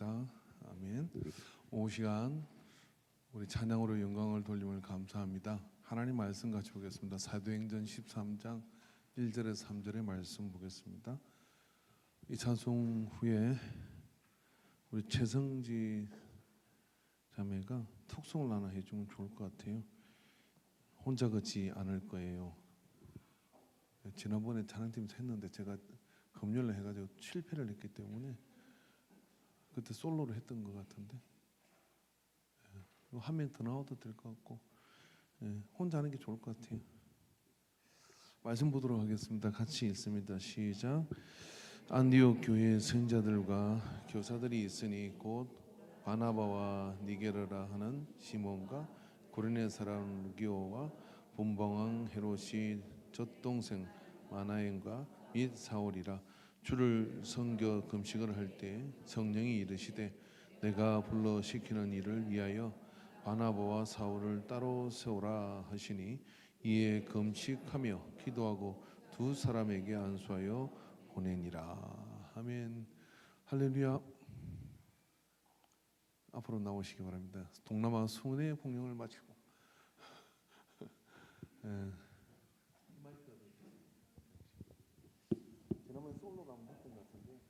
감사합니다. 아멘. 오후 시간 우리 찬양으로 영광을 돌림을 감사합니다. 하나님 말씀 같이 보겠습니다. 사도행전 13장 1절에서 3절의 말씀 보겠습니다. 이 찬송 후에 우리 최성지 자매가 톡송을 하나 해주면 좋을 것 같아요. 혼자 걷지 않을 거예요. 지난번에 찬양팀에서 했는데 제가 금요일에 해가지고 실패를 했기 때문에 그때 솔로로 했던 것 같은데 한 명 더 나와도 될 것 같고 혼자 하는 게 좋을 것 같아요. 말씀 보도록 하겠습니다. 같이 읽습니다. 시작. 안디옥 교회의 성자들과 교사들이 있으니 곧 바나바와 니게르라 하는 시몬과 구레네 사람 루기오와 분봉왕 헤롯이 젖동생 마나엔과 및 사울이라. 주를 섬겨 금식을 할 때 성령이 이르시되 내가 불러 시키는 일을 위하여 바나바와 사울을 따로 세우라 하시니 이에 금식하며 기도하고 두 사람에게 안수하여 보내니라. 아멘. 할렐루야. 앞으로 나오시기 바랍니다. 동남아 수문의 복령을 마치고 지난번에 솔로가 한번 했던 것 같은데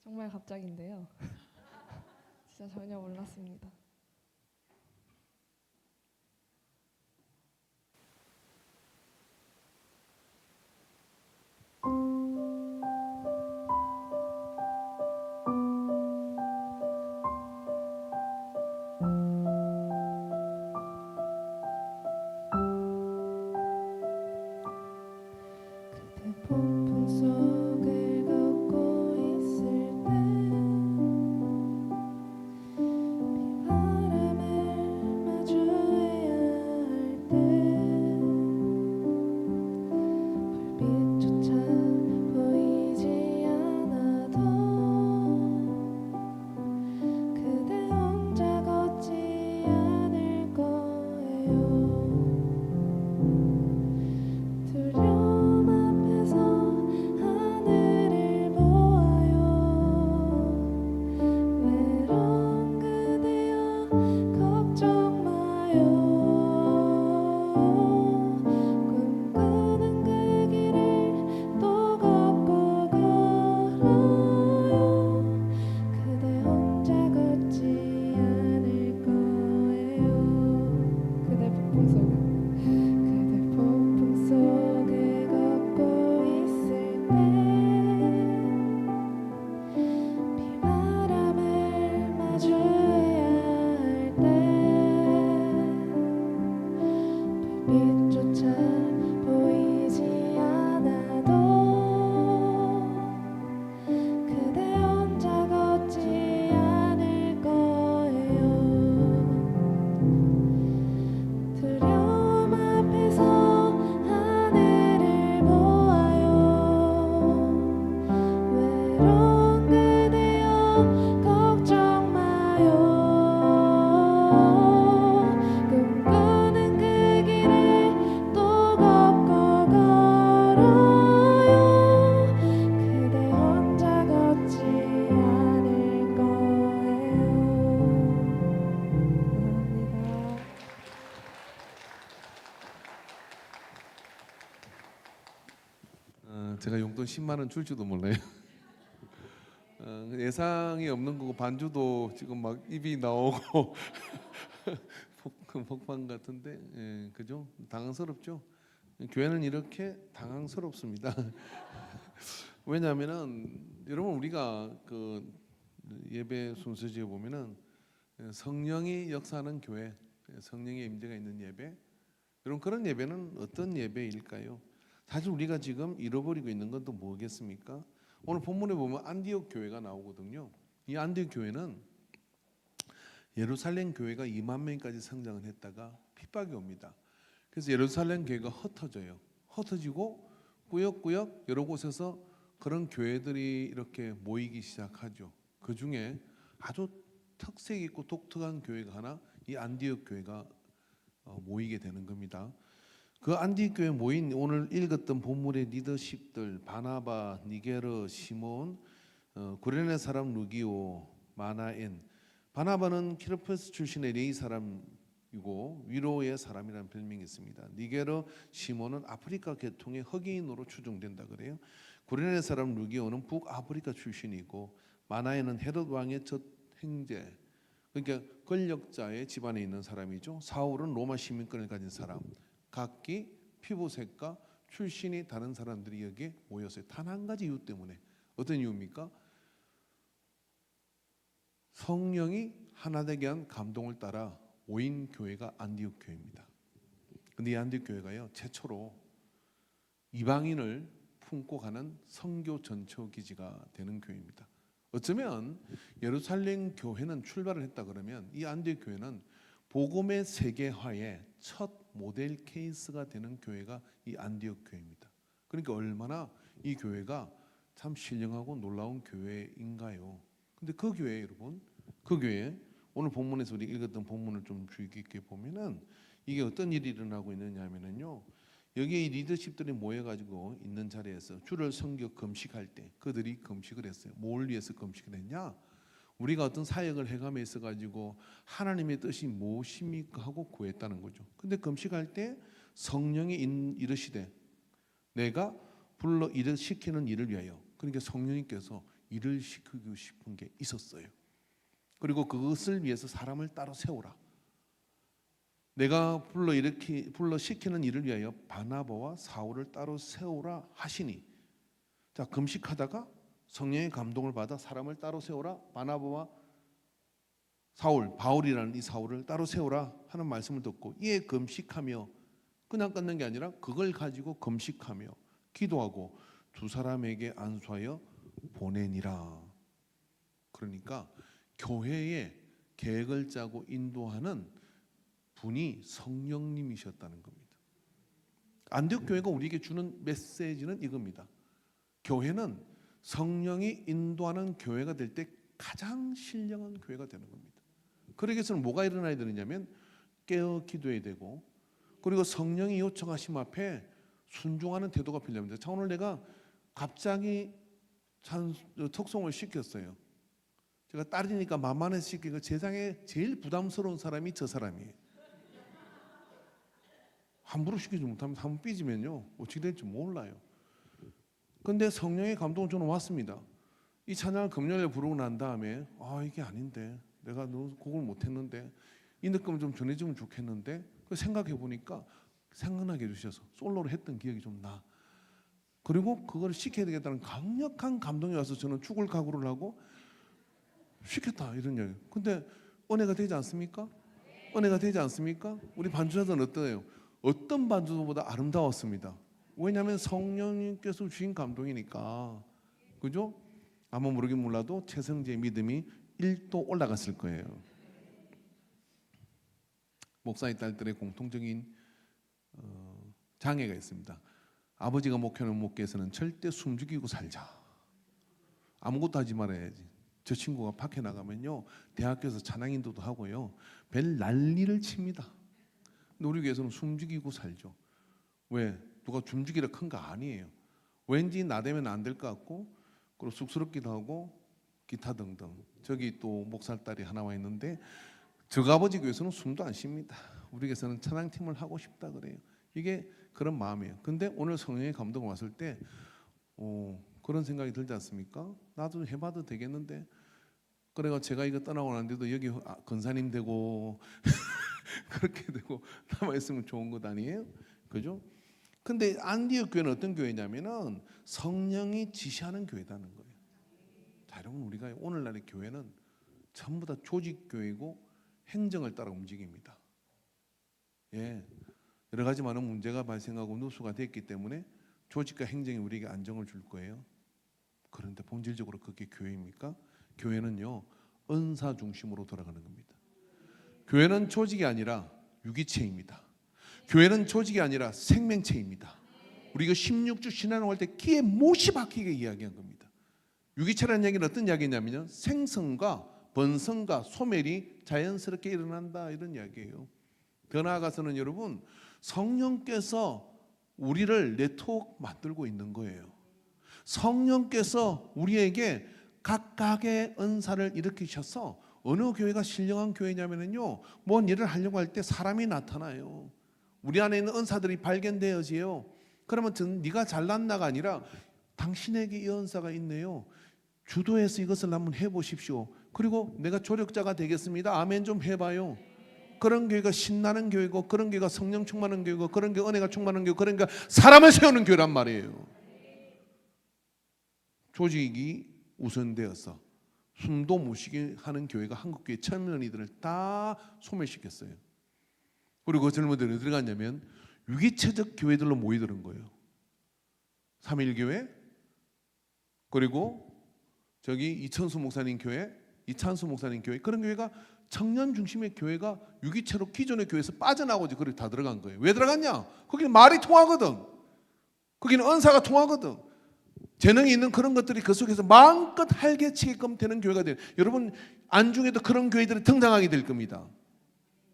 정말 갑작인데요. 진짜 전혀 몰랐습니다. 그대 폭풍 속을 걷고 있을 때 비바람을 마주해야 할 때 불빛조차 보이지 않아도 그대 혼자 걷지 않을 거예요. 두려움 앞에서 하늘을 보아요. 외로운 그대여 걱정 마요. 꿈꾸는 그 길을 또 걷고 걸어요. 그대 혼자 걷지 않을 거예요. 그대 폭풍 속을 그대 폭풍 속을 걷고 있을 때 비바람을 마주해야 할 때 불빛조차 보이지 않아도 그대 혼자 걷지 않을 거예요. 두려움 앞에서 하늘을 보아요. 외로운 그대여 걱정 마요. 꿈꾸는 그 길을 또 걷고 걸어요. 그대 혼자 걷지 않을 거예요. 감사합니다. 제가 용돈 10만 원 줄지도 몰라요. 예상이 없는 거고 반주도 지금 막 입이 나오고 폭발 같은데 그죠? 당황스럽죠? 교회는 이렇게 당황스럽습니다. 왜냐하면은 여러분 우리가 그 예배 순서지에 보면은 성령이 역사하는 교회, 성령의 임재가 있는 예배, 여러분 그런 예배는 어떤 예배일까요? 사실 우리가 지금 잃어버리고 있는 건 또 뭐겠습니까? 오늘 본문에 보면 안디옥 교회가 나오거든요. 이 안디옥 교회는 예루살렘 교회가 2만 명까지 성장을 했다가 핍박이 옵니다. 그래서 예루살렘 교회가 흩어져요. 흩어지고 꾸역꾸역 여러 곳에서 그런 교회들이 이렇게 모이기 시작하죠. 그 중에 아주 특색 있고 독특한 교회가 하나, 이 안디옥 교회가 모이게 되는 겁니다. 그 안디옥 교회 모인 오늘 읽었던 본문의 리더십들, 바나바, 니게르, 시몬, 구레네 사람 루기오, 마나엔. 바나바는 키르포스 출신의 레이 사람이고 위로의 사람이라는 별명이 있습니다. 니게르, 시몬은 아프리카 계통의 흑인으로 추정된다 그래요. 구레네 사람 루기오는 북아프리카 출신이고, 마나엔은 헤롯 왕의 첫 형제, 그러니까 권력자의 집안에 있는 사람이죠. 사울은 로마 시민권을 가진 사람. 각기 피부색과 출신이 다른 사람들이 여기에 모였어요. 단 한 가지 이유 때문에. 어떤 이유입니까? 성령이 하나 되게 한 감동을 따라 모인 교회가 안디옥 교회입니다. 근데 이 안디옥 교회가요, 최초로 이방인을 품고 가는 선교 전초 기지가 되는 교회입니다. 어쩌면 예루살렘 교회는 출발을 했다 그러면 이 안디옥 교회는 복음의 세계화의 첫 모델 케이스가 되는 교회가 이 안디옥 교회입니다. 그러니까 얼마나 이 교회가 참 신령하고 놀라운 교회인가요? 근데 그 교회 여러분, 그 교회 오늘 본문에서 우리 읽었던 본문을 좀 주의 깊게 보면은 이게 어떤 일이 일어나고 있느냐면요, 여기에 이 리더십들이 모여가지고 있는 자리에서 주를 섬겨 금식할 때 그들이 금식을 했어요. 뭘 위해서 금식을 했냐? 우리가 어떤 사역을 해감에 있어가지고 하나님의 뜻이 무엇입니까 하고 구했다는 거죠. 근데 금식할 때 성령이 이르시되 내가 불러 일을 시키는 일을 위하여, 그러니까 성령님께서 일을 시키고 싶은 게 있었어요. 그리고 그것을 위해서 사람을 따로 세우라. 내가 불러 시키는 일을 위하여 바나바와 사울을 따로 세우라 하시니, 자, 금식하다가 성령의 감동을 받아 사람을 따로 세우라, 바나바와 사울, 바울이라는 이 사울을 따로 세우라 하는 말씀을 듣고 이에 금식하며, 그냥 끊는 게 아니라 그걸 가지고 금식하며 기도하고 두 사람에게 안수하여 보내니라. 그러니까 교회의 계획을 짜고 인도하는 분이 성령님이셨다는 겁니다. 안디옥 교회가 우리에게 주는 메시지는 이겁니다. 교회는 성령이 인도하는 교회가 될 때 가장 신령한 교회가 되는 겁니다. 그러기 위해서는 뭐가 일어나야 되느냐면 깨어 기도해야 되고, 그리고 성령이 요청하심 앞에 순종하는 태도가 필요합니다. 자, 오늘 내가 갑자기 톡송을 시켰어요. 제가 딸이니까 만만해서 시키고 세상에 제일 부담스러운 사람이 저 사람이에요. 함부로 시키지 못하면 한번 삐지면요 어떻게 될지 몰라요. 근데 성령의 감동은 저는 왔습니다. 이 찬양을 금요일에 부르고 난 다음에 이게 아닌데, 내가 너무 곡을 못했는데 이 느낌을 좀 전해주면 좋겠는데, 생각해 보니까 생각나게 해주셔서 솔로로 했던 기억이 좀 나. 그리고 그걸 시켜야 되겠다는 강력한 감동이 와서 저는 죽을 각오를 하고 시켰다, 이런 얘기. 근데 은혜가 되지 않습니까? 은혜가 되지 않습니까? 우리 반주자들은 어떠해요? 어떤 반주보다 아름다웠습니다. 왜냐하면 성령님께서 주신 감동이니까. 그죠? 아마 모르긴 몰라도 최성재의 믿음이 1도 올라갔을 거예요. 목사의 딸들의 공통적인 장애가 있습니다. 아버지가 목회하는 목회에서는 절대 숨죽이고 살자, 아무것도 하지 말아야지. 저 친구가 밖에 나가면요 대학교에서 찬양 인도도 하고요 별 난리를 칩니다. 근데 우리 교회에서는 숨죽이고 살죠. 왜? 누가 숨죽이라 큰 거 아니에요. 왠지 나 되면 안 될 것 같고, 그리고 쑥스럽기도 하고 기타 등등. 저기 또 목살 딸이 하나 와 있는데 저 아버지 교회에서는 숨도 안 쉽니다. 우리 교회에서는 찬양팀을 하고 싶다 그래요. 이게 그런 마음이에요. 근데 오늘 성령의 감동이 왔을 때 그런 생각이 들지 않습니까? 나도 해봐도 되겠는데. 그래가 제가 이거 떠나고 나는데도 여기 권사님 되고 그렇게 되고 남아있으면 좋은 것 아니에요? 그죠? 근데 안디옥 교회는 어떤 교회냐면은 성령이 지시하는 교회다는 거예요. 자, 여러분, 우리가 오늘날의 교회는 전부 다 조직교회고 행정을 따라 움직입니다. 예, 여러 가지 많은 문제가 발생하고 누수가 됐기 때문에 조직과 행정이 우리에게 안정을 줄 거예요. 그런데 본질적으로 그게 교회입니까? 교회는요 은사 중심으로 돌아가는 겁니다. 교회는 조직이 아니라 유기체입니다. 교회는 조직이 아니라 생명체입니다. 우리가 16주 신앙할 때 귀에 못이 박히게 이야기한 겁니다. 유기체라는 얘기는 어떤 이야기냐면요, 생성과 번성과 소멸이 자연스럽게 일어난다, 이런 이야기예요. 더 나아가서는 여러분, 성령께서 우리를 네트워크 만들고 있는 거예요. 성령께서 우리에게 각각의 은사를 일으키셔서 어느 교회가 신령한 교회냐면요, 뭔 일을 하려고 할 때 사람이 나타나요. 우리 안에 있는 은사들이 발견되어지요. 그러면 네가 잘났나가 아니라 당신에게 이 은사가 있네요. 주도해서 이것을 한번 해보십시오. 그리고 내가 조력자가 되겠습니다. 아멘 좀 해봐요. 그런 교회가 신나는 교회고, 그런 교회가 성령 충만한 교회고, 그런 교회 은혜가 충만한 교회, 그런 교회가 사람을 세우는 교회란 말이에요. 조직이 우선되어서 숨도 못 쉬게 하는 교회가 한국교회 청년이들을 다 소멸시켰어요. 그리고 그 젊은이들이 어디 갔냐면 유기체적 교회들로 모이드는 거예요. 3.1교회, 그리고 저기 이천수 목사님 교회, 이찬수 목사님 교회, 그런 교회가 청년 중심의 교회가 유기체로 기존의 교회에서 빠져나오지, 그렇게 다 들어간 거예요. 왜 들어갔냐? 거기는 말이 통하거든. 거기는 은사가 통하거든. 재능이 있는 그런 것들이 그 속에서 마음껏 활개치게끔 되는 교회가 돼요. 여러분, 안중에도 그런 교회들이 등장하게 될 겁니다.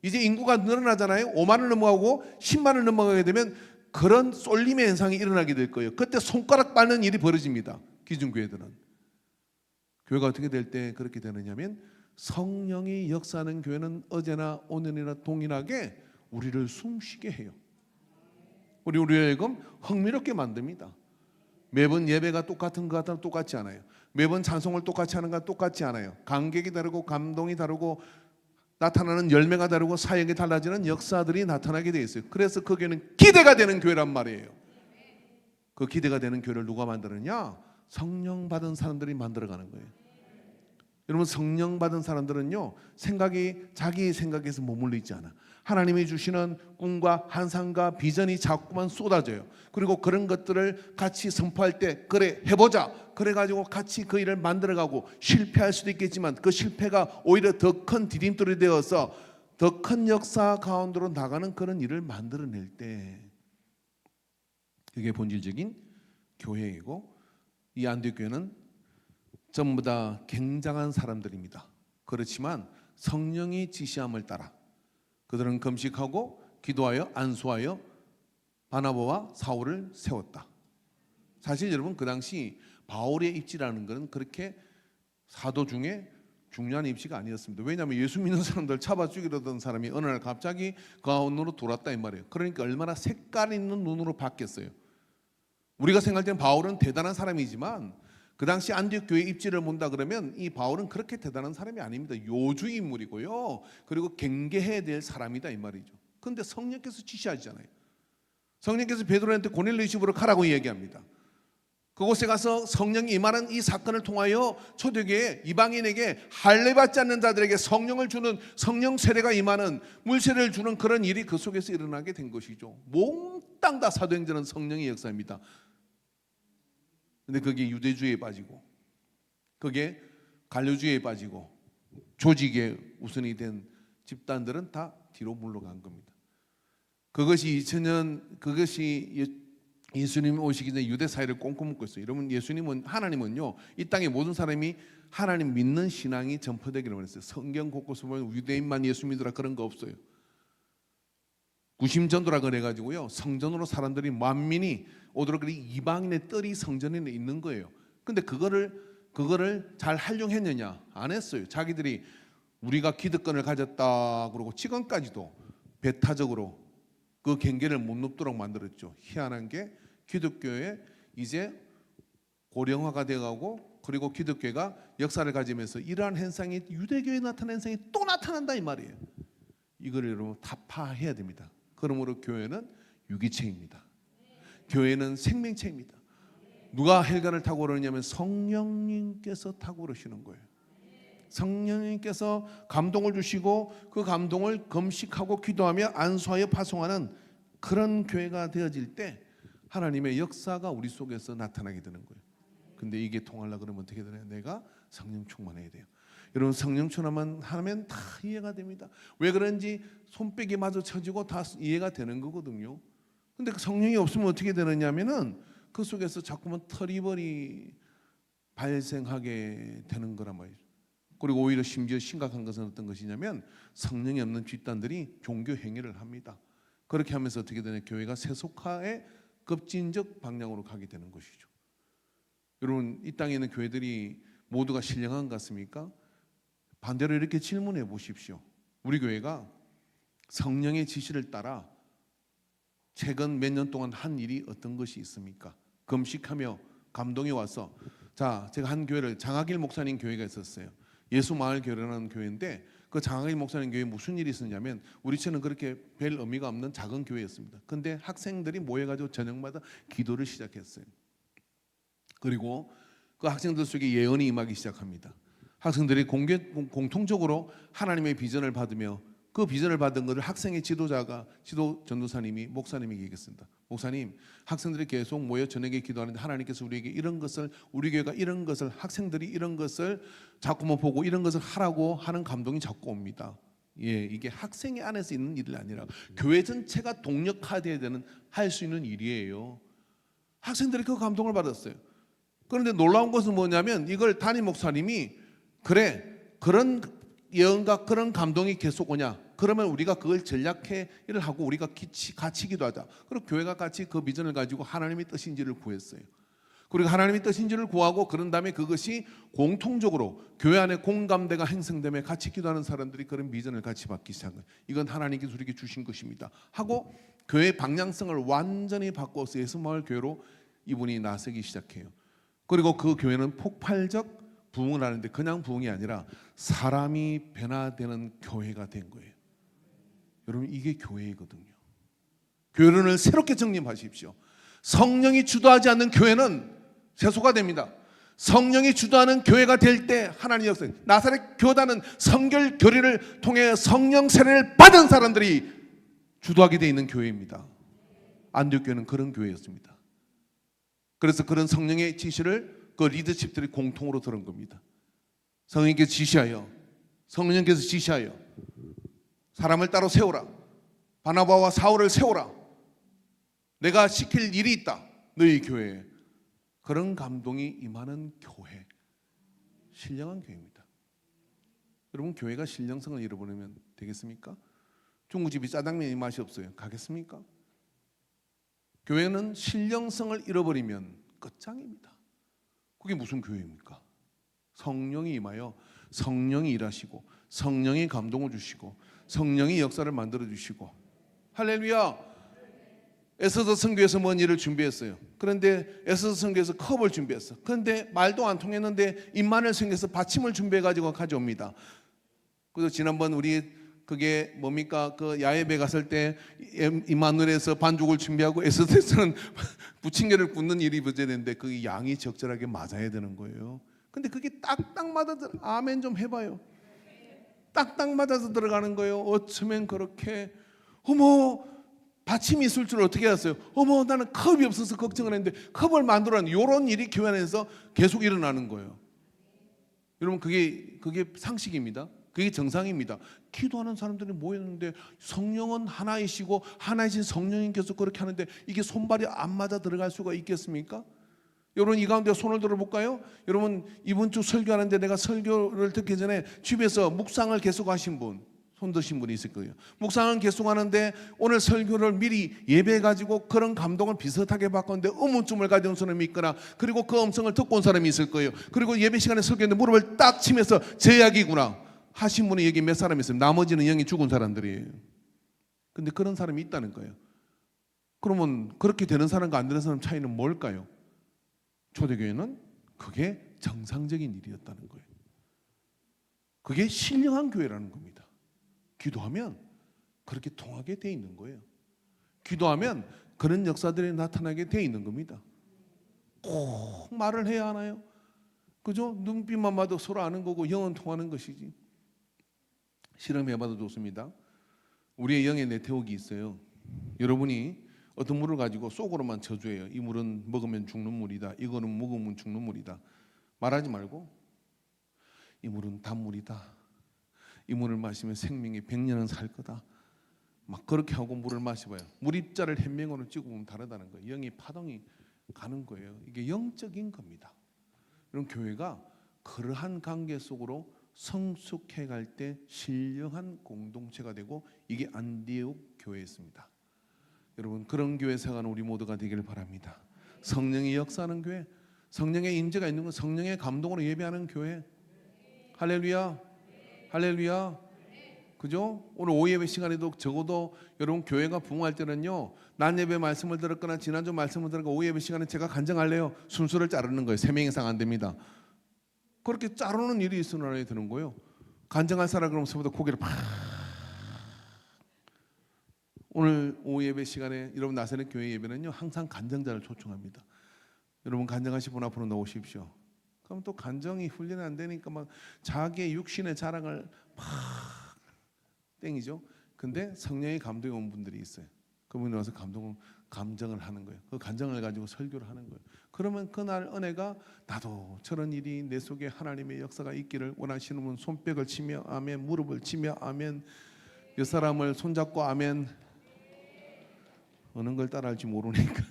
이제 인구가 늘어나잖아요. 5만을 넘어가고 10만을 넘어가게 되면 그런 쏠림의 현상이 일어나게 될 거예요. 그때 손가락 밟는 일이 벌어집니다. 기존교회들은. 교회가 어떻게 될 때 그렇게 되느냐면, 성령이 역사하는 교회는 어제나 오늘이나 동일하게 우리를 숨쉬게 해요. 우리를 흥미롭게 만듭니다. 매번 예배가 똑같은 것 같아도 똑같지 않아요. 매번 찬송을 똑같이 하는 것 똑같지 않아요. 감격이 다르고 감동이 다르고 나타나는 열매가 다르고 사역이 달라지는 역사들이 나타나게 되어 있어요. 그래서 그 교회는 기대가 되는 교회란 말이에요. 그 기대가 되는 교회를 누가 만드느냐? 성령 받은 사람들이 만들어가는 거예요. 여러분, 성령 받은 사람들은요, 생각이 자기 생각에서 머물러 있지 않아. 하나님이 주시는 꿈과 환상과 비전이 자꾸만 쏟아져요. 그리고 그런 것들을 같이 선포할 때, 그래 해보자, 그래가지고 같이 그 일을 만들어가고, 실패할 수도 있겠지만 그 실패가 오히려 더 큰 디딤돌이 되어서 더 큰 역사 가운데로 나가는 그런 일을 만들어낼 때, 그게 본질적인 교회이고, 이 안디옥교회는 전부 다 굉장한 사람들입니다. 그렇지만 성령이 지시함을 따라 그들은 금식하고 기도하여 안수하여 바나바와 사울을 세웠다. 사실 여러분, 그 당시 바울의 입지라는 것은 그렇게 사도 중에 중요한 입지가 아니었습니다. 왜냐하면 예수 믿는 사람들 잡아 죽이려던 사람이 어느 날 갑자기 그 가운데로 돌았다 이 말이에요. 그러니까 얼마나 색깔 있는 눈으로 바뀌었어요. 우리가 생각할 때는 바울은 대단한 사람이지만 그 당시 안디옥 교회 입지를 본다 그러면 이 바울은 그렇게 대단한 사람이 아닙니다. 요주 인물이고요. 그리고 경계해야 될 사람이다 이 말이죠. 그런데 성령께서 지시하잖아요. 성령께서 베드로한테 고넬료 집으로 가라고 얘기합니다. 그곳에 가서 성령이 임하는 이 사건을 통하여 초대교회 이방인에게 할례받지 않는 자들에게 성령을 주는, 성령 세례가 임하는, 물세례를 주는 그런 일이 그 속에서 일어나게 된 것이죠. 몽땅 다 사도행전은 성령의 역사입니다. 근데 그게 유대주의에 빠지고, 그게 갈려주의에 빠지고, 조직의 우선이 된 집단들은 다 뒤로 물러간 겁니다. 그것이 2000년, 그것이 예수님 오시기 전에 유대 사회를 꽁꽁 묶고 있어요. 여러분, 예수님은, 하나님은요, 이 땅의 모든 사람이 하나님 믿는 신앙이 전파되기를 원했어요. 성경 곳곳에 보면 유대인만 예수 믿으라 그런 거 없어요. 구심전도라 그래가지고요, 성전으로 사람들이 만민이 오도록 이방인의 뜰이 성전에 있는 거예요. 근데 그거를 잘 활용했느냐? 안 했어요. 자기들이 우리가 기득권을 가졌다 그러고 지금까지도 배타적으로 그 경계를 못 넘도록 만들었죠. 희한한 게 기독교에 이제 고령화가 되어가고, 그리고 기독교가 역사를 가지면서 이러한 현상이, 유대교에 나타난 현상이 또 나타난다 이 말이에요. 이걸 여러분 타파해야 됩니다. 그러므로 교회는 유기체입니다. 교회는 생명체입니다. 누가 헬간을 타고 오르냐면 성령님께서 타고 오르시는 거예요. 성령님께서 감동을 주시고 그 감동을 금식하고 기도하며 안수하여 파송하는 그런 교회가 되어질 때 하나님의 역사가 우리 속에서 나타나게 되는 거예요. 근데 이게 통하려고 그러면 어떻게 되나요? 내가 성령 충만해야 돼요. 여러분 성령처럼만 하면 다 이해가 됩니다. 왜 그런지 손뼉이 마저 쳐지고 다 이해가 되는 거거든요. 근데 그 성령이 없으면 어떻게 되느냐면은 그 속에서 자꾸만 터리버리 발생하게 되는 거란 말이죠. 그리고 오히려 심지어 심각한 것은 어떤 것이냐면 성령이 없는 집단들이 종교 행위를 합니다. 그렇게 하면서 어떻게 되냐, 교회가 세속화의 급진적 방향으로 가게 되는 것이죠. 여러분, 이 땅에 있는 교회들이 모두가 신령한 것 같습니까? 반대로 이렇게 질문해 보십시오. 우리 교회가 성령의 지시를 따라 최근 몇 년 동안 한 일이 어떤 것이 있습니까? 금식하며 감동이 와서, 자, 제가 한 교회를, 장학일 목사님 교회가 있었어요. 예수마을교회라는 교회인데 그 장학일 목사님 교회에 무슨 일이 있었냐면, 우리처럼 그렇게 별 의미가 없는 작은 교회였습니다. 근데 학생들이 모여가지고 저녁마다 기도를 시작했어요. 그리고 그 학생들 속에 예언이 임하기 시작합니다. 학생들이 공통적으로 하나님의 비전을 받으며 그 비전을 받은 것을 학생의 지도자가, 지도 전도사님이 목사님에게 얘기했습니다. 목사님, 학생들이 계속 모여 저녁에 기도하는데 하나님께서 우리에게 이런 것을, 우리 교회가 이런 것을, 학생들이 이런 것을 자꾸만 보고 이런 것을 하라고 하는 감동이 자꾸 옵니다. 예, 이게 학생의 안에서 있는 일이 아니라 교회 전체가 동력화되어야 되는, 할 수 있는 일이에요. 학생들이 그 감동을 받았어요. 그런데 놀라운 것은 뭐냐면, 이걸 담임 목사님이, 그래, 그런 예언과 그런 감동이 계속 오냐, 그러면 우리가 그걸 전략회의를 하고 우리가 같이 기도하자. 그리고 교회가 같이 그 비전을 가지고 하나님의 뜻인지를 구했어요. 그리고 하나님의 뜻인지를 구하고, 그런 다음에 그것이 공통적으로 교회 안에 공감대가 형성되며 같이 기도하는 사람들이 그런 비전을 같이 받기 시작한 거예요. 이건 하나님께서 우리에게 주신 것입니다 하고 교회의 방향성을 완전히 바꿔서 예수마을 교회로 이분이 나서기 시작해요. 그리고 그 교회는 폭발적 부흥을 하는데, 그냥 부흥이 아니라 사람이 변화되는 교회가 된 거예요. 여러분, 이게 교회이거든요. 교회론을 새롭게 정립하십시오. 성령이 주도하지 않는 교회는 세소가 됩니다. 성령이 주도하는 교회가 될 때 하나님 역사, 나사렛 교단은 성결 교리를 통해 성령 세례를 받은 사람들이 주도하게 되어 있는 교회입니다. 안디옥 교회는 그런 교회였습니다. 그래서 그런 성령의 지시를 그 리더십들이 공통으로 들은 겁니다. 성령님께서 지시하여, 성령님께서 지시하여 사람을 따로 세우라, 바나바와 사울을 세우라, 내가 시킬 일이 있다 너희 교회에. 그런 감동이 임하는 교회, 신령한 교회입니다. 여러분, 교회가 신령성을 잃어버리면 되겠습니까? 중국집이 짜장면이 맛이 없어요, 가겠습니까? 교회는 신령성을 잃어버리면 끝장입니다. 그게 무슨 교회입니까? 성령이 임하여 성령이 일하시고 성령이 감동을 주시고 성령이 역사를 만들어 주시고, 할렐루야. 에스더 선교에서 뭔 일을 준비했어요. 그런데 에스더 선교에서 컵을 준비했어. 그런데 말도 안 통했는데 임마누엘 선교에서 받침을 준비해가지고 가져옵니다. 그래서 지난번 우리 그게 뭡니까, 그 야외배 갔을 때 임마누엘에서 반죽을 준비하고 에스더에서는 부침개를 굽는 일이 벌어졌는데 그 양이 적절하게 맞아야 되는 거예요. 근데 그게 딱딱 맞아, 아멘 좀 해봐요. 딱딱 맞아서 들어가는 거예요. 어쩌면 그렇게, 어머, 받침이 있을 줄 어떻게 알았어요? 어머, 나는 컵이 없어서 걱정을 했는데 컵을 만들어낸, 이런 일이 교회 안에서 계속 일어나는 거예요. 여러분, 그게 상식입니다. 그게 정상입니다. 기도하는 사람들이 모였는데 성령은 하나이시고 하나이신 성령님께서 그렇게 하는데 이게 손발이 안 맞아 들어갈 수가 있겠습니까? 여러분, 이 가운데 손을 들어볼까요? 여러분, 이번 주 설교하는데 내가 설교를 듣기 전에 집에서 묵상을 계속하신 분, 손 드신 분이 있을 거예요. 묵상을 계속하는데 오늘 설교를 미리 예배해가지고 그런 감동을 비슷하게 바꿨는데 의문점을 가져온 사람이 있거나, 그리고 그 음성을 듣고 온 사람이 있을 거예요. 그리고 예배 시간에 설교했는데 무릎을 딱 치면서 제약이구나 하신 분이 여기 몇 사람 있어요. 나머지는 영이 죽은 사람들이에요. 근데 그런 사람이 있다는 거예요. 그러면 그렇게 되는 사람과 안 되는 사람 차이는 뭘까요? 초대교회는 그게 정상적인 일이었다는 거예요. 그게 신령한 교회라는 겁니다. 기도하면 그렇게 통하게 돼 있는 거예요. 기도하면 그런 역사들이 나타나게 돼 있는 겁니다. 꼭 말을 해야 하나요? 그죠? 눈빛만 봐도 서로 아는 거고 영은 통하는 것이지. 실험해봐도 좋습니다. 우리의 영의 내태욱이 있어요. 여러분이 어떤 물을 가지고 속으로만 저주해요. 이 물은 먹으면 죽는 물이다, 이거는 먹으면 죽는 물이다. 말하지 말고 이 물은 단물이다. 이 물을 마시면 생명이 100년은 살 거다. 막 그렇게 하고 물을 마셔봐요. 물 입자를 현명으로 찍어보면 다르다는 거예요. 영이 파동이 가는 거예요. 이게 영적인 겁니다. 이런 교회가 그러한 관계 속으로 성숙해 갈 때 신령한 공동체가 되고, 이게 안디옥 교회였습니다. 여러분, 그런 교회 생활은 우리 모두가 되기를 바랍니다. 성령이 역사하는 교회, 성령의 임재가 있는 건 성령의 감동으로 예배하는 교회. 할렐루야, 할렐루야. 그죠? 오늘 오후 예배 시간에도 적어도 여러분 교회가 부흥할 때는요, 낮 예배 말씀을 들었거나 지난주 말씀을 들었거나 오후 예배 시간에 제가 간증할래요. 순서를 자르는 거예요. 3명 이상 안 됩니다. 그렇게 자르는 일이 있으나 되는 거예요. 간증할 사람 그러면 서부터 고개를 팍. 오늘 오후 예배 시간에 여러분 나서는 교회 예배는요, 항상 간증자를 초청합니다. 여러분 간증하신 분 앞으로 나오십시오. 그럼 또 간증이 훈련이 안 되니까 막 자기의 육신의 자랑을 막 땡이죠. 근데 성령의 감동이 온 분들이 있어요. 그분이 와서 감정을 하는 거예요. 그 감정을 가지고 설교를 하는 거예요. 그러면 그날 은혜가, 나도 저런 일이 내 속에 하나님의 역사가 있기를 원하시는 분 손뼉을 치며 아멘, 무릎을 치며 아멘, 이 사람을 손잡고 아멘. 어느 걸 따라할지 모르니까.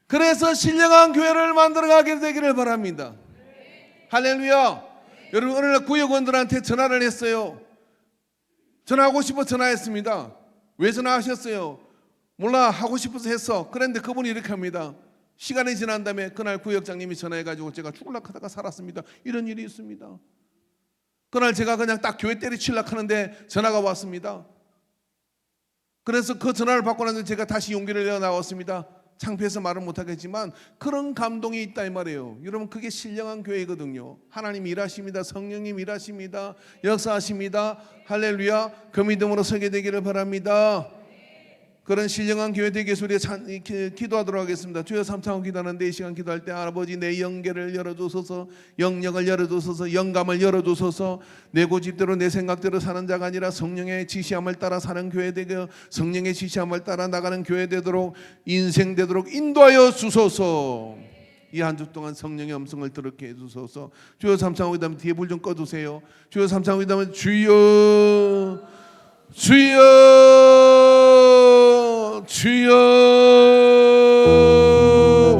그래서 신령한 교회를 만들어가게 되기를 바랍니다. 할렐루야. 여러분, 어느 날 구역원들한테 전화를 했어요. 전화하고 싶어 전화했습니다. 왜 전화하셨어요? 몰라, 하고 싶어서 했어. 그런데 그분이 이렇게 합니다. 시간이 지난 다음에 그날 구역장님이 전화해가지고 제가 죽을락 하다가 살았습니다. 이런 일이 있습니다. 그날 제가 그냥 딱 교회 때리치려고 하는데 전화가 왔습니다. 그래서 그 전화를 받고 나서 제가 다시 용기를 내어 나왔습니다. 창피해서 말은 못하겠지만 그런 감동이 있다 이 말이에요. 여러분, 그게 신령한 교회거든요. 하나님 일하십니다. 성령님 일하십니다. 역사하십니다. 할렐루야. 그 믿음으로 서게 되기를 바랍니다. 그런 신령한 교회 되기 위해서 우리가 기도하도록 하겠습니다. 주여 삼창하고 기도하는데, 이 시간 기도할 때 아버지 내 영계를 열어주소서, 영역을 열어주소서, 영감을 열어주소서. 내 고집대로 내 생각대로 사는 자가 아니라 성령의 지시함을 따라 사는 교회 되고, 성령의 지시함을 따라 나가는 교회 되도록, 인생 되도록 인도하여 주소서. 이 한 주 동안 성령의 음성을 들었게 해주소서. 주여 삼창하고 기도하면 뒤에 불 좀 꺼두세요. 주여 삼창하고 기도하면 주여 주여 주여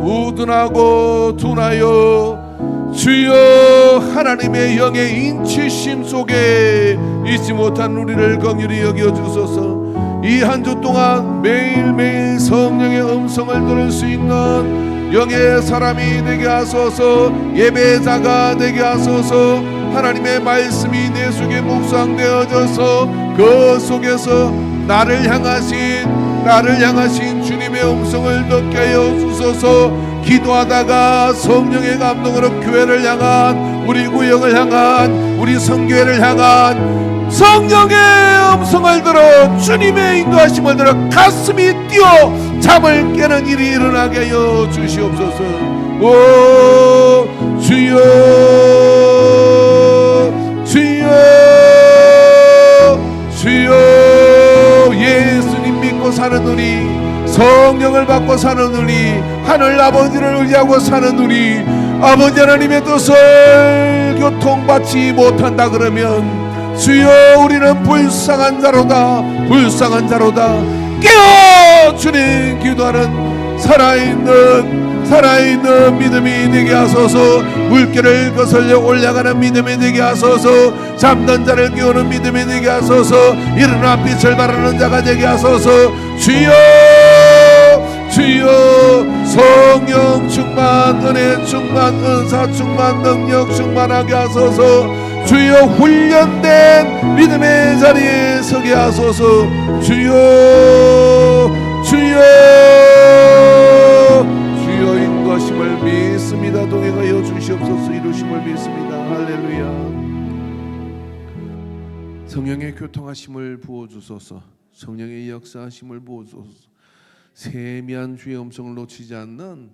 우둔하고 둔하여 주여 하나님의 영의 인치심 속에 있지 못한 우리를 긍휼히 여겨 주소서. 이 한 주 동안 매일매일 성령의 음성을 들을 수 있는 영의 사람이 되게 하소서. 예배자가 되게 하소서. 하나님의 말씀이 내 속에 묵상되어져서 그 속에서 나를 향하신 주님의 음성을 듣게 하여 주소서. 기도하다가 성령의 감동으로 교회를 향한, 우리 구역을 향한, 우리 성교회를 향한 성령의 음성을 들어 주님의 인도하심을 들어 가슴이 뛰어 잠을 깨는 일이 일어나게 하여 주시옵소서. 오 주여 주여 주여. 예수님 믿고 사는 우리, 성령을 받고 사는 우리, 하늘 아버지를 의지하고 사는 우리, 아버지 하나님의 뜻을 교통받지 못한다 그러면 주여 우리는 불쌍한 자로다, 불쌍한 자로다. 깨어 주님 기도하는 살아있는 믿음이 되게 하소서. 물결을 거슬려 올라가는 믿음이 되게 하소서. 잠든 자를 깨우는 믿음이 되게 하소서. 일어나 빛을 발하는 자가 되게 하소서. 주여 주여 성령 충만, 은혜 충만, 은사 충만, 능력 충만하게 하소서. 주여 훈련된 믿음의 자리에 서게 하소서. 주여 주여 주여 인도하심을 믿습니다. 동행하여 주시옵소서. 이루심을 믿습니다. 할렐루야. 성령의 교통하심을 부어주소서. 성령의 역사하심을 부어주소서. 세미한 주의 음성을 놓치지 않는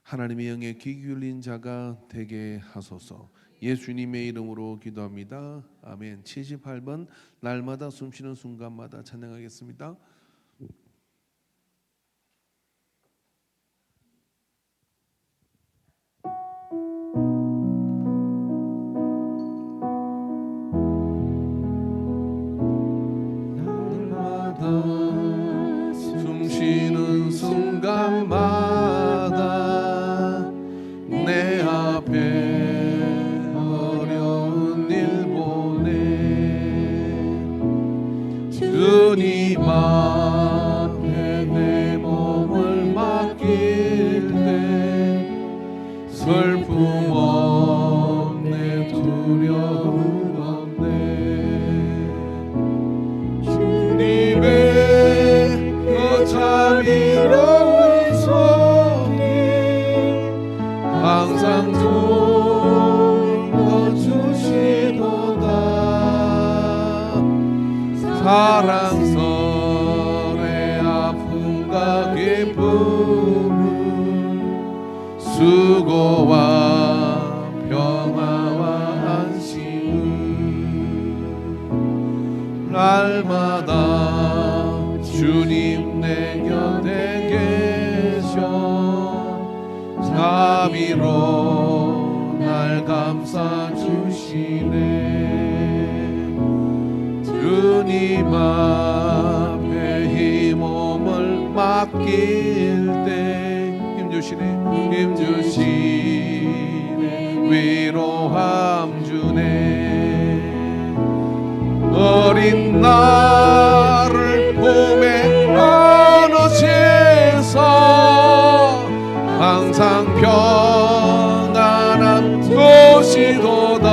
하나님의 영에 귀 기울인 자가 되게 하소서. 예수님의 이름으로 기도합니다. 아멘. 78번 날마다 숨쉬는 순간마다 찬양하겠습니다. 기쁨을 수고와 평화와 안식을 날마다 주님 내 곁에 계셔 자비로 날 감싸 주시네. 주님 앞에 힘 몸을 맡길 때 힘주시네 위로함 주네. 어린 나를 품에 안으셔서 항상 평안한 도시도다.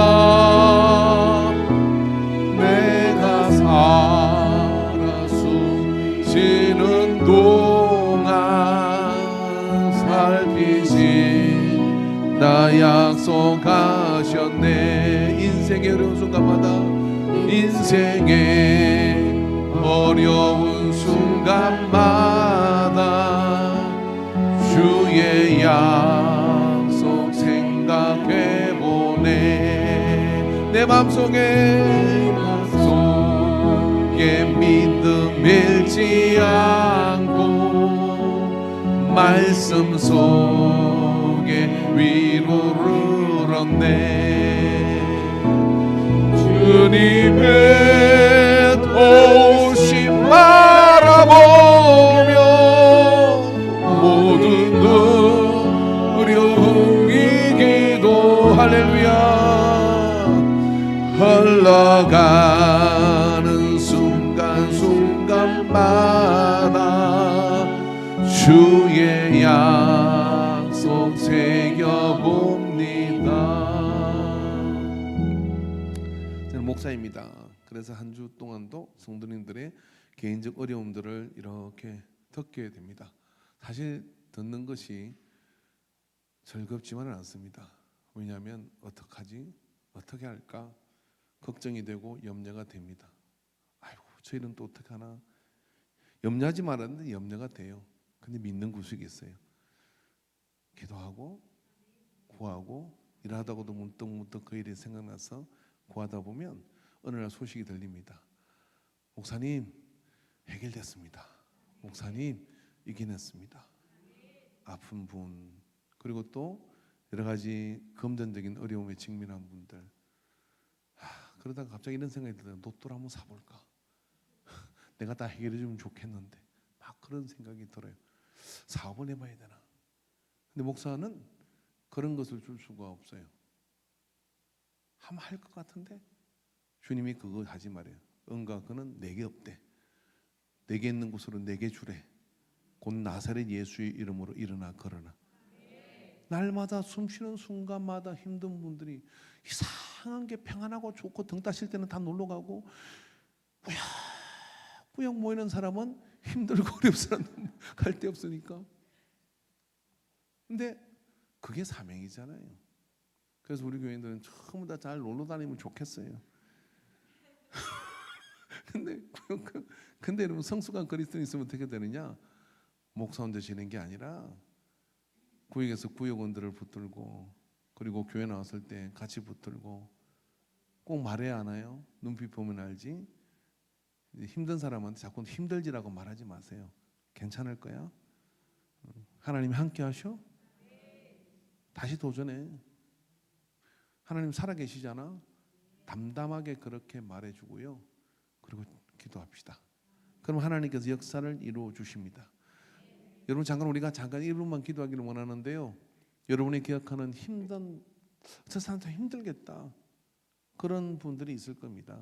내가 살아 숨쉬는 동안 살피신다 약속하셨네. 인생의 어려운 순간마다 인생의 어려운 순간마다 주의 약속 생각해보네. 내 맘속에 믿음 잃지 않고 말씀 속에 위로를 얻네. 주님의 도우심 바라보며 모든 어려움 이기도 할렐루야. 흘러가는 순간순간마다 주의 약속 새겨봅니다. 저는 목사입니다. 그래서 한 주 동안도 성도님들의 개인적 어려움들을 이렇게 듣게 됩니다. 사실 듣는 것이 즐겁지만은 않습니다. 왜냐하면 어떡하지? 어떻게 할까? 걱정이 되고 염려가 됩니다. 아이고 저희는 또 어떻게 하나? 염려하지 말았는데 염려가 돼요. 근데 믿는 구석이 있어요. 기도하고 구하고 일하다가도 문득문득 그 일이 생각나서 구하다 보면 어느 날 소식이 들립니다. 목사님 해결됐습니다. 목사님 이겨냈습니다. 아픈 분 그리고 또 여러 가지 금전적인 어려움에 직면한 분들 그러다가 갑자기 이런 생각이 들어요. 로또를 한번 사볼까? 내가 다 해결해 주면 좋겠는데 막 그런 생각이 들어요. 사업을 해봐야 되나? 근데 목사는 그런 것을 줄 수가 없어요. 하면 할 것 같은데 주님이 그거 하지 말아요. 응가 그는 내게 없대. 내게 있는 곳으로 내게 주래. 곧 나사렛 예수의 이름으로 일어나 걸어라. 날마다 숨쉬는 순간마다 힘든 분들이 이상한 게 평안하고 좋고 등 따실 때는 다 놀러 가고 꾸역 모이는 사람은 힘들고 어렵사람 갈 데 없으니까. 근데 그게 사명이잖아요. 그래서 우리 교인들은 전부 다 잘 놀러 다니면 좋겠어요. 근데 여러분 성숙한 그리스도인 있으면 어떻게 되느냐? 목사원 되시는 게 아니라 구역에서 구역원들을 붙들고 그리고 교회 나왔을 때 같이 붙들고 꼭 말해야 하나요? 눈빛 보면 알지? 힘든 사람한테 자꾸 힘들지라고 말하지 마세요. 괜찮을 거야. 하나님이 함께 하셔? 다시 도전해. 하나님 살아계시잖아. 담담하게 그렇게 말해주고요. 그리고 기도합시다. 그럼 하나님께서 역사를 이루어 주십니다. 여러분 잠깐 우리가 잠깐 1분만 기도하기를 원하는데요. 여러분이 기억하는 힘든 저 사람 참 힘들겠다 그런 분들이 있을 겁니다.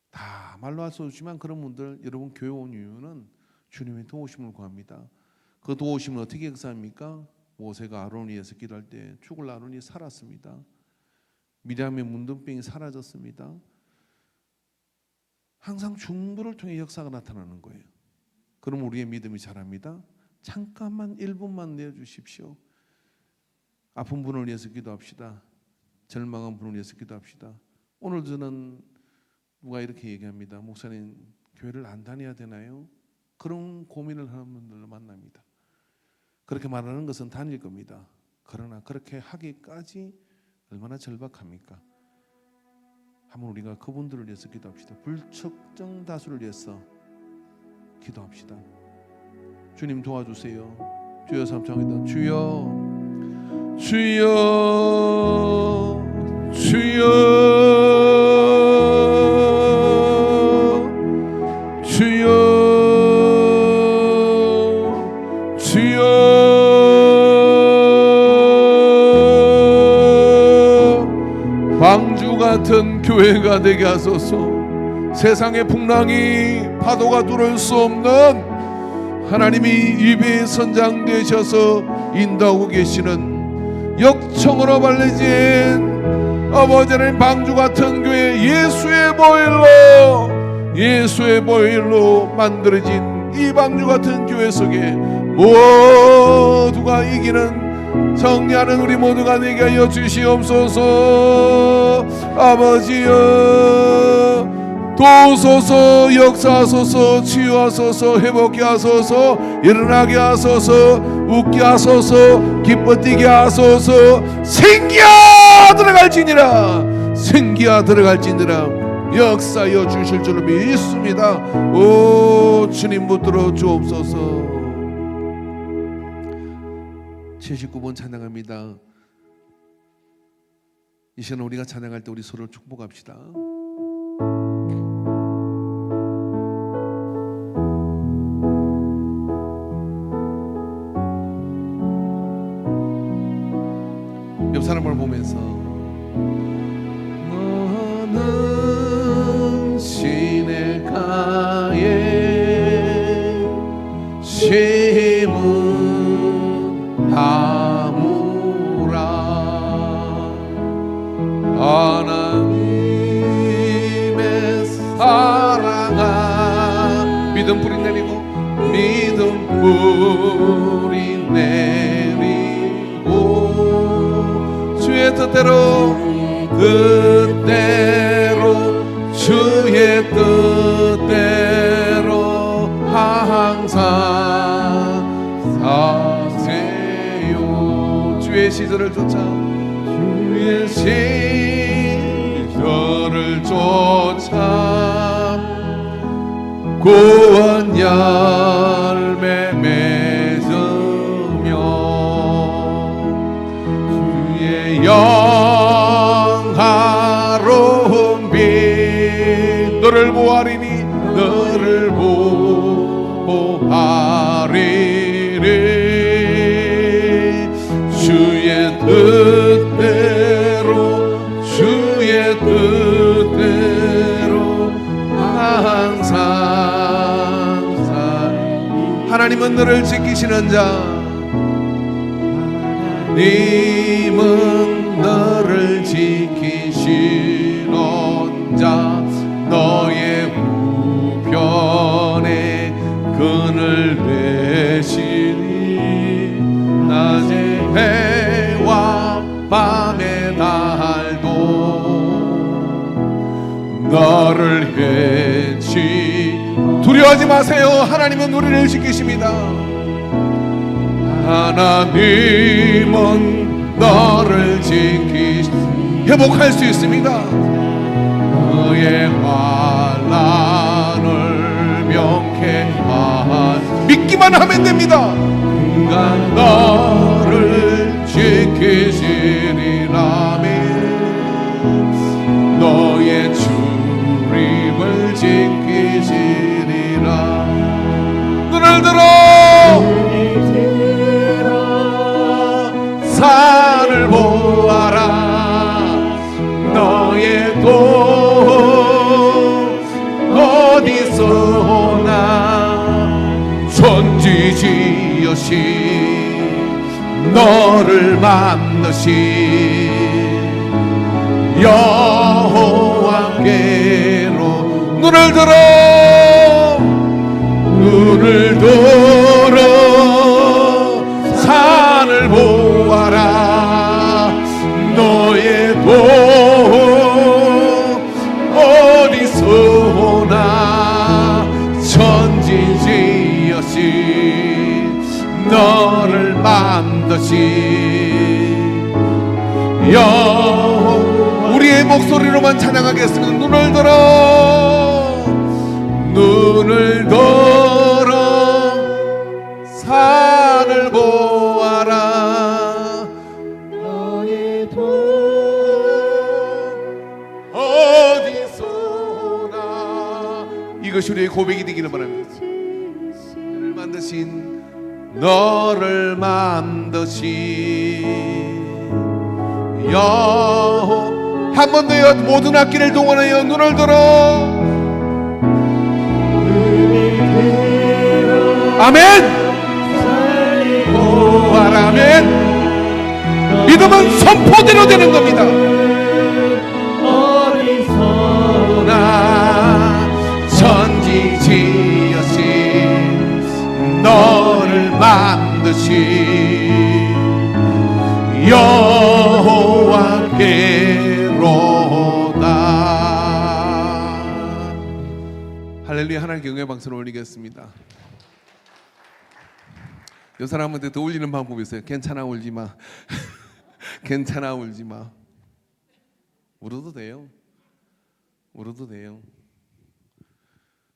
다 말로 할 수 없지만 그런 분들 여러분 교회 온 이유는 주님의 도우심을 구합니다. 그 도우심은 어떻게 역사합니까? 모세가 아론을 위해서 기도할 때 죽을 아론이 살았습니다. 미리암의 문둥병이 사라졌습니다. 항상 중보를 통해 역사가 나타나는 거예요. 그럼 우리의 믿음이 자랍니다. 잠깐만 1분만 내어주십시오. 아픈 분을 위해서 기도합시다. 절망한 분을 위해서 기도합시다. 오늘 저는 누가 이렇게 얘기합니다. 목사님 교회를 안 다녀야 되나요? 그런 고민을 하는 분들을 만납니다. 그렇게 말하는 것은 단일 겁니다. 그러나 그렇게 하기까지 얼마나 절박합니까? 한번 우리가 그분들을 위해서 기도합시다. 불특정 다수를 위해서 기도합시다. 주님 도와주세요. 주여 삼창이다. 주여, 주여, 주여, 주여, 주여. 방주 같은 교회가 되게 하소서. 세상의 풍랑이 파도가 뚫을 수 없는 하나님이 예배의 선장 되셔서 인도하고 계시는 역청으로 발려진 아버지 하나님 방주 같은 교회, 예수의 보일로 만들어진 이 방주 같은 교회 속에 모두가 이기는 정리하는 우리 모두가 되게 하여 주시옵소서. 아버지여, 도우소서, 역사하소서, 치유하소서, 회복케 하소서, 일어나게 하소서, 웃게 하소서, 기뻐 뛰게 하소서. 생기야 들어갈지니라 역사하여 주실 줄로 믿습니다. 오 주님 붙들어 주옵소서. 79번 찬양합니다. 이 시간 우리가 찬양할 때 우리 서로 축복합시다. 옆 사람을 보면서 너는 시냇가에 심은 나무라. 하나님의 사랑아. 믿음 뿌리 내리고 믿음 뿌리 내리고 주의 뜻대로 주의 뜻대로 항상 사세요. 주의 시절을 쫓아 고운 열매 맺으며 주의 영화로운 빛 너를 보아리니 너를 보아리니 주의 뜻대로 항상 하나님은 너를 지키시는 자. 하나님은 너를 지키시는 자. 너의 우편에 그늘 대시니 낮에 해와 밤의 달도 너를 해치. 두려워하지 마세요. 하나님은 우리를 지키십니다. 하나님은 너를 회복할 수 있습니다. 그의 환난을 명쾌한 믿기만 하면 됩니다. 그가 너를 지키시리라며 너의 출입을 지키시리라. 눈을 들어 산을 보아라. 너의 돈 어디서 오나. 천지지으신 너를 만드신 여호와께로 눈을 들어 산을 보아라. 너의 돈 어디서 오나. 천지지 너를 만드신 여호와. 우리의 목소리로만 찬양하겠습니다. 눈을 들어 산을 보아라. 너의 도 어디서나. 이것이 우리의 고백이 되기를 바랍니다. 너를 만드신 여호와. 한 번 더요. 모든 악기를 동원하여 눈을 들어. 아멘. 보아라. 아멘. 믿음은 선포대로 되는 겁니다. 어디서나 천지지으신 너를 만드신 여호와께로다. 할렐루야. 하나님께 영광의 박수를 올리겠습니다. 여 사람한테 더 울리는 방법이 있어요. 괜찮아 울지마. 괜찮아 울지마. 울어도 돼요. 울어도 돼요.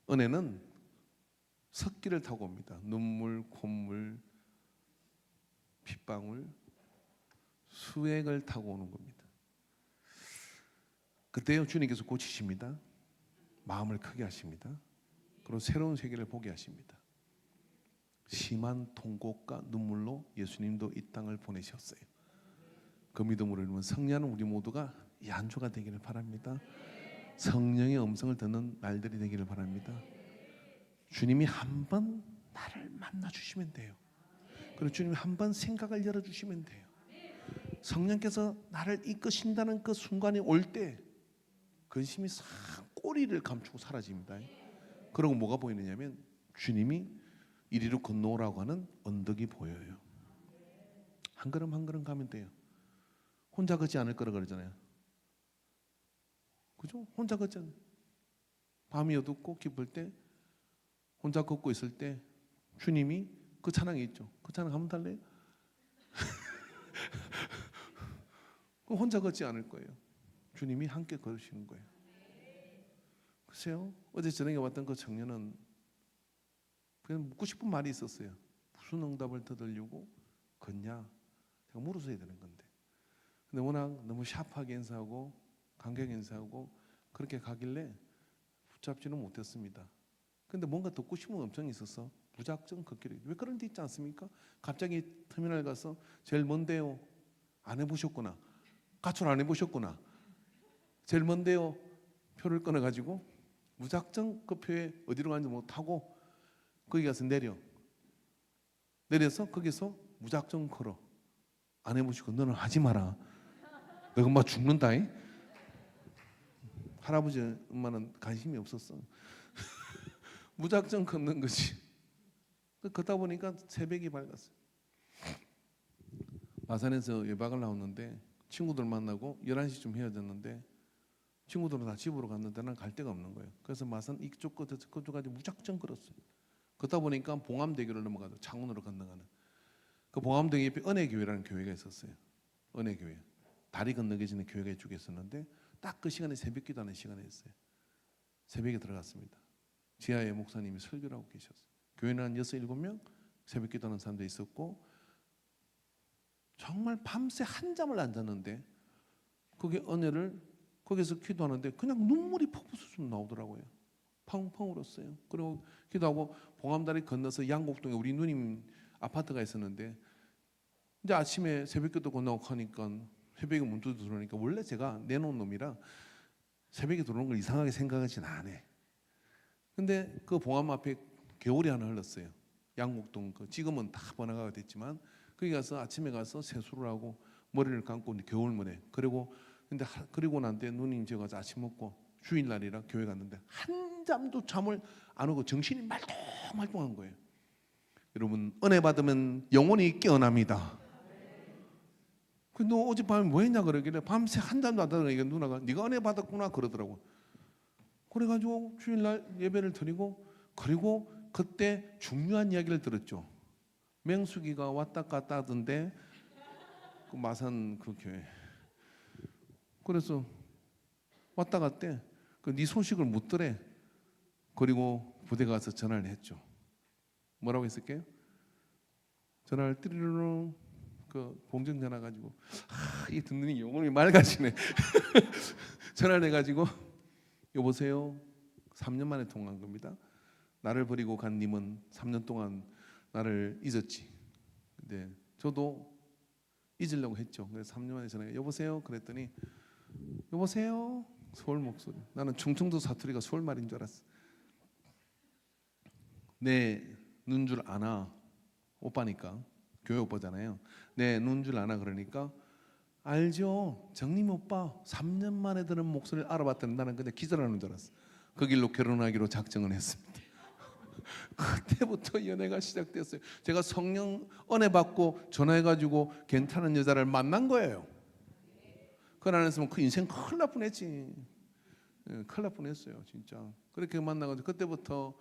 은혜는 석기를 타고 옵니다. 눈물, 콧물, 핏방울, 수액을 타고 오는 겁니다. 그때요 주님께서 고치십니다. 마음을 크게 하십니다. 그리고 새로운 세계를 보게 하십니다. 심한 통곡과 눈물로 예수님도 이 땅을 보내셨어요. 그 믿음으로 여러분 성령은 우리 모두가 양조가 되기를 바랍니다. 성령의 음성을 듣는 날들이 되기를 바랍니다. 주님이 한 번 나를 만나 주시면 돼요. 그리고 주님이 한 번 생각을 열어주시면 돼요. 성령께서 나를 이끄신다는 그 순간이 올 때 근심이 싹 꼬리를 감추고 사라집니다. 그리고 뭐가 보이느냐면 주님이 이리로 건너오라고 하는 언덕이 보여요. 한 걸음 한 걸음 가면 돼요. 혼자 걷지 않을 거라 그러잖아요. 그죠? 혼자 걷지 않아요. 밤이 어둡고 깊을 때 혼자 걷고 있을 때 주님이 그 찬양이 있죠. 그 찬양 한번 달래요? 혼자 걷지 않을 거예요. 주님이 함께 걸으시는 거예요. 글쎄요, 어제 저녁에 왔던 그 청년은 그냥 묻고 싶은 말이 있었어요. 무슨 응답을 더 들려고 걷냐? 제가 물어서야 되는 건데. 근데 워낙 너무 샤프하게 인사하고 간격 인사하고 그렇게 가길래 붙잡지는 못했습니다. 근데 뭔가 듣고 싶은 음성이 있어서 무작정 걷기를. 왜 그런 데 있지 않습니까? 갑자기 터미널 가서 제일 먼데요. 안 해보셨구나. 가출 안 해보셨구나. 제일 먼데요. 표를 끊어가지고 무작정 그 표에 어디로 가는지 못하고 거기 가서 내려서 거기서 무작정 걸어. 안 해보시고 너는 하지 마라. 너가 엄마 죽는다잉. 할아버지 엄마는 관심이 없었어. 무작정 걷는 거지. 걷다 보니까 새벽이 밝았어요. 마산에서 예박을 나왔는데 친구들 만나고 11시쯤 헤어졌는데 친구들은 다 집으로 갔는데 난 갈 데가 없는 거예요. 그래서 마산 이쪽 끝에서 그쪽까지 무작정 걸었어요. 걷다 보니까 봉암대교를 넘어가서 창원으로 건너가는 그 봉암대교 옆에 은혜교회라는 교회가 있었어요. 은혜교회. 다리 건너게지는 교회가 이쪽에 있었는데 딱 그 시간에 새벽 기도하는 시간에 했어요. 새벽에 들어갔습니다. 지하에 목사님이 설교를 하고 계셨어요. 교회는 한 6, 7명 새벽 기도하는 사람도 있었고 정말 밤새 한잠을 안 잤는데 그게 은혜를 거기서 기도하는데 그냥 눈물이 퍽퍽 나오더라고요. 펑펑 울었어요. 그리고 기도하고 봉암다리 건너서 양곡동에 우리 누님 아파트가 있었는데 이제 아침에 새벽기도 건너고 하니까 새벽에 문 두드려 들어오니까 원래 제가 내놓은 놈이라 새벽에 들어오는 걸 이상하게 생각하진 않아. 근데 그 봉암 앞에 겨울이 하나 흘렀어요. 양곡동 그 지금은 다 번화가가 됐지만 거기 가서 아침에 가서 세수를 하고 머리를 감고 겨울물에 그리고 난 뒤에 누님 집에 가서 아침 먹고 주일날이라 교회 갔는데 한 잠도 잠을 안 오고 정신이 말똥말똥한 거예요. 여러분 은혜 받으면 영혼이 깨어납니다. 근데 너 어젯밤에 뭐 했냐 그러길래 밤새 한 잠도 안 자다가 누나가 네가 은혜 받았구나 그러더라고. 그래가지고 주일날 예배를 드리고 그리고 그때 중요한 이야기를 들었죠. 맹수기가 왔다 갔다 하던데 그 마산 그 교회. 그래서 왔다 갔대. 그 네 소식을 묻더래. 그리고 부대 가서 전화를 했죠. 뭐라고 했을게요? 전화를 띠르르 그 공중 전화 가지고 이 듣는 영혼이 맑아지네. 전화를 해가지고 여보세요. 3년 만에 통화한 겁니다. 나를 버리고 간 님은 3년 동안 나를 잊었지. 근데 저도 잊으려고 했죠. 그래서 3년 만에 전화해 여보세요. 그랬더니 여보세요. 서울 목소리. 나는 충청도 사투리가 서울 말인 줄 알았어. 내 눈 줄 아나 오빠니까 교회 오빠잖아요. 내 눈 줄 아나 그러니까 알죠. 정림 오빠 3년 만에 들은 목소리를 알아봤더니 나는 그냥 기절하는 줄 알았어. 그 길로 결혼하기로 작정을 했습니다. 그때부터 연애가 시작됐어요. 제가 성령 은혜 받고 전화해가지고 괜찮은 여자를 만난 거예요. 그걸 안 했으면 그 인생 큰일 날 뻔했지. 큰일 날 뻔했어요 진짜. 그렇게 만나가지고 그때부터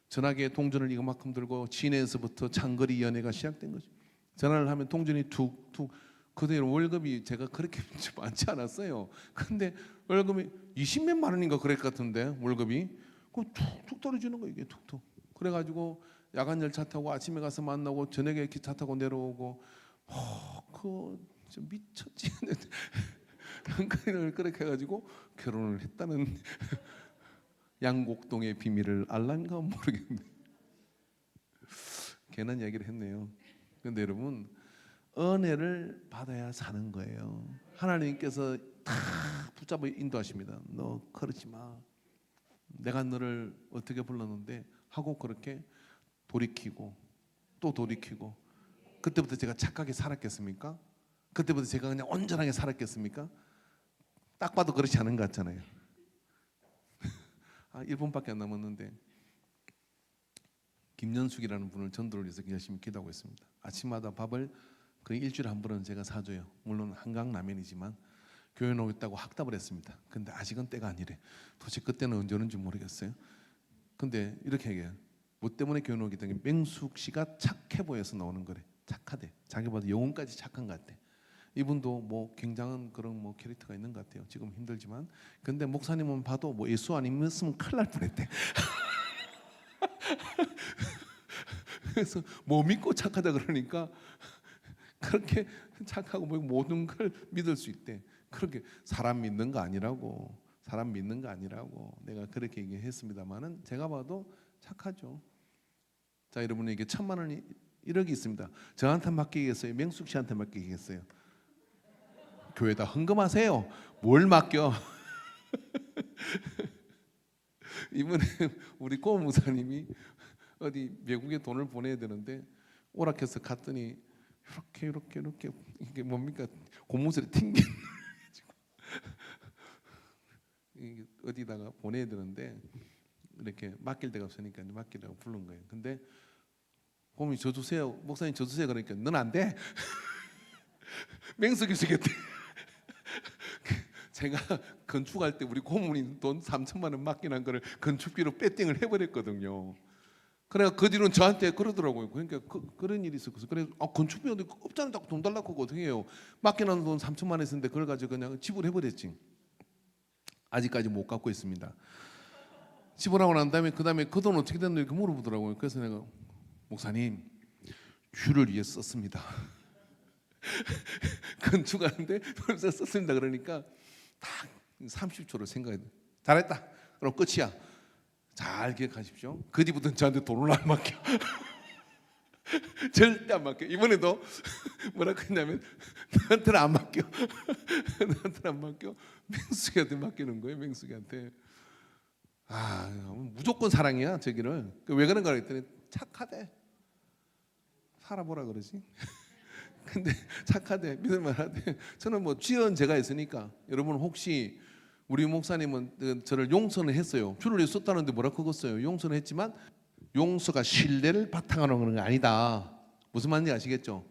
전화기에 동전을 이거만큼 들고 진에서부터 장거리 연애가 시작된 거죠. 전화를 하면 동전이 툭툭. 그대로 월급이 제가 그렇게 많지 않았어요. 근데 월급이 20몇만 원인가 그럴 것 같은데 월급이 그럼 툭툭 떨어지는 거예요. 이게 툭툭. 그래가지고 야간 열차 타고 아침에 가서 만나고 저녁에 기차 타고 내려오고 그 미쳤지. 한간을 그렇게 해가지고 결혼을 했다는 양곡동의 비밀을 알란가 모르겠네. 괜한 이야기를 했네요. 근데 여러분 은혜를 받아야 사는 거예요. 하나님께서 다 붙잡아 인도하십니다. 너 그러지 마. 내가 너를 어떻게 불렀는데 하고 그렇게 돌이키고 또 돌이키고. 그때부터 제가 착하게 살았겠습니까? 그때부터 제가 그냥 온전하게 살았겠습니까? 딱 봐도 그렇지 않은 것 같잖아요. 1분밖에 안 남았는데 김연숙이라는 분을 전도를 위해서 열심히 기도하고 있습니다. 아침마다 밥을 거의 일주일에 한 번은 제가 사줘요. 물론 한강라면이지만 교회 오겠다고 학답을 했습니다. 근데 아직은 때가 아니래. 도대체 그때는 언제 오는지 모르겠어요. 근데 이렇게 얘기해요. 뭐 때문에 교회 오게 된 게 맹숙 씨가 착해 보여서 나오는 거래. 착하대. 자기보다 영혼까지 착한 것 같대. 이분도 뭐 굉장한 그런 뭐 캐릭터가 있는 것 같아요. 지금 힘들지만. 근데 목사님은 봐도 뭐 예수 아니었으면 큰일 날 뻔했대. 그래서 뭐 믿고 착하다 그러니까 그렇게 착하고 뭐 모든 걸 믿을 수 있대. 그렇게 사람 믿는 거 아니라고. 사람 믿는 거 아니라고 내가 그렇게 얘기했습니다만은 제가 봐도 착하죠. 자, 여러분에게 1,000만 원이 1억이 있습니다. 저한테 맡기겠어요? 맹숙 씨한테 맡기겠어요? 교회에다 헌금하세요. 뭘 맡겨? 이번에 우리 고 목사님이 어디 외국에 돈을 보내야 되는데 오락해서 갔더니 이렇게 이게 뭡니까 고무줄에 튕긴 어디다가 보내야 되는데 이렇게 맡길 데가 없으니까 맡기라고 부른 거예요. 근데 곰이 저 주세요. 목사님 저 주세요. 그러니까 넌 안 돼. 맹석이 주겠대. 제가 건축할 때 우리 고문이 돈 3천만 원 맡기는 거를 건축비로 배팅을 해버렸거든요. 그래가 그 뒤로는 저한테 그러더라고요. 그러니까 그런 일이 있었어. 그래서 건축비 없잖아. 돈 달라고 하고 어떻게 해요? 맡기는 돈 3천만 원 있었는데 그걸 가지고 그냥 지불해버렸지. 아직까지 못 갚고 있습니다. 지불하고 난 다음에 그 돈 어떻게 됐노 이렇게 물어보더라고요. 그래서 내가 목사님 주를 위해 썼습니다. 건축하는데 벌써 썼습니다. 그러니까 딱 30초를 생각해. 잘했다. 그럼 끝이야. 잘 기억하십시오. 그 뒤부터는 저한테 돈을 안 맡겨. 절대 안 맡겨. 이번에도 뭐라고 했냐면 너한테는 안 맡겨. 너한테는 안 맡겨. 맹숙이한테 맡기는 거예요. 맹숙이한테. 무조건 사랑이야 저기를. 왜 그런가 그랬더니 착하대. 살아보라 그러지. 근데 착하대. 믿을만 하대. 저는 뭐 지은 제가 있으니까 여러분 혹시 우리 목사님은 저를 용서는 했어요. 주를 위해 썼다는데 뭐라 그랬어요. 용서는 했지만 용서가 신뢰를 바탕으로 하는 건 아니다. 무슨 말인지 아시겠죠?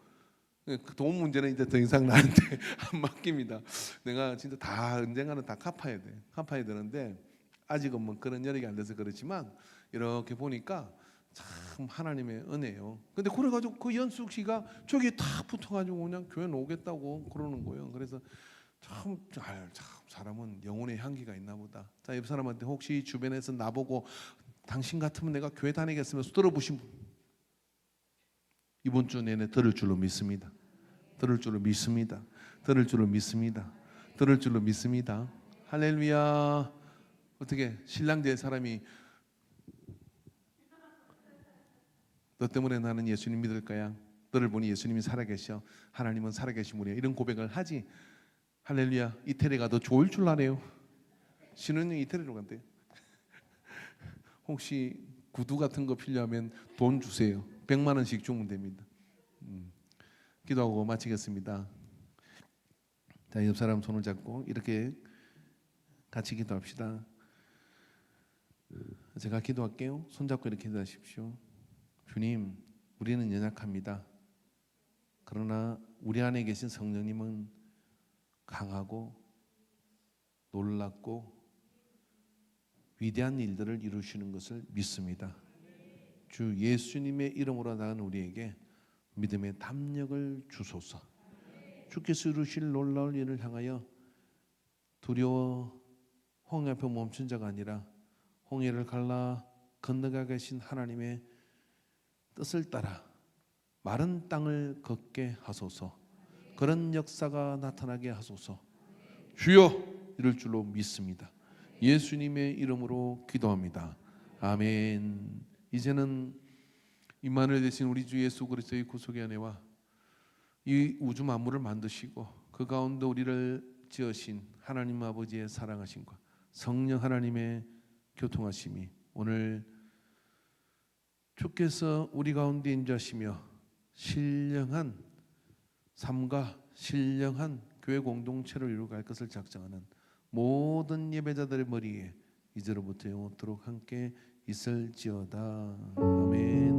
그 돈 문제는 이제 더 이상 나한테 안 맡깁니다. 내가 진짜 다 언젠가는 다 갚아야 돼. 갚아야 되는데 아직은 뭐 그런 여력이 안 돼서 그렇지만 이렇게 보니까 참 하나님의 은혜예요. 근데 그래가지고 그 연숙 씨가 저기 탁 붙어가지고 그냥 교회 오겠다고 그러는 거예요. 그래서 참 사람은 영혼의 향기가 있나 보다. 자, 옆 사람한테 혹시 주변에서 나보고 당신 같으면 내가 교회 다니겠으면서 들어보신 분 이번 주 내내 들을 줄로 믿습니다. 들을 줄로 믿습니다. 들을 줄로 믿습니다. 들을 줄로 믿습니다. 할렐루야. 어떻게 신랑 될 사람이 너 때문에 나는 예수님 믿을 거야. 너를 보니 예수님이 살아계셔. 하나님은 살아계신 분이야. 이런 고백을 하지. 할렐루야. 이태리 가도 좋을 줄 아네요. 신혼여행 이태리로 간대요. 혹시 구두 같은 거 필요하면 돈 주세요. 100만 원씩 주면 됩니다. 기도하고 마치겠습니다. 자, 옆 사람 손을 잡고 이렇게 같이 기도합시다. 제가 기도할게요. 손 잡고 이렇게 기도하십시오. 주님, 우리는 연약합니다. 그러나 우리 안에 계신 성령님은 강하고 놀랍고 위대한 일들을 이루시는 것을 믿습니다. 주 예수님의 이름으로 나간 우리에게 믿음의 담력을 주소서. 주께서 이루실 놀라운 일을 향하여 두려워 홍해 앞에 멈춘 자가 아니라 홍해를 갈라 건너가 계신 하나님의 뜻을 따라 마른 땅을 걷게 하소서. 그런 역사가 나타나게 하소서. 주여, 이럴 줄로 믿습니다. 예수님의 이름으로 기도합니다. 아멘. 이제는 임마누엘 되신 우리 주 예수 그리스도의 구속의 은혜와 이 우주 만물을 만드시고 그 가운데 우리를 지으신 하나님 아버지의 사랑하심과 성령 하나님의 교통하심이 오늘 주께서 우리 가운데 임재하시며 신령한 삶과 신령한 교회 공동체를 이루어갈 것을 작정하는 모든 예배자들의 머리에 이제로부터 영원토록 함께 있을지어다. 아멘.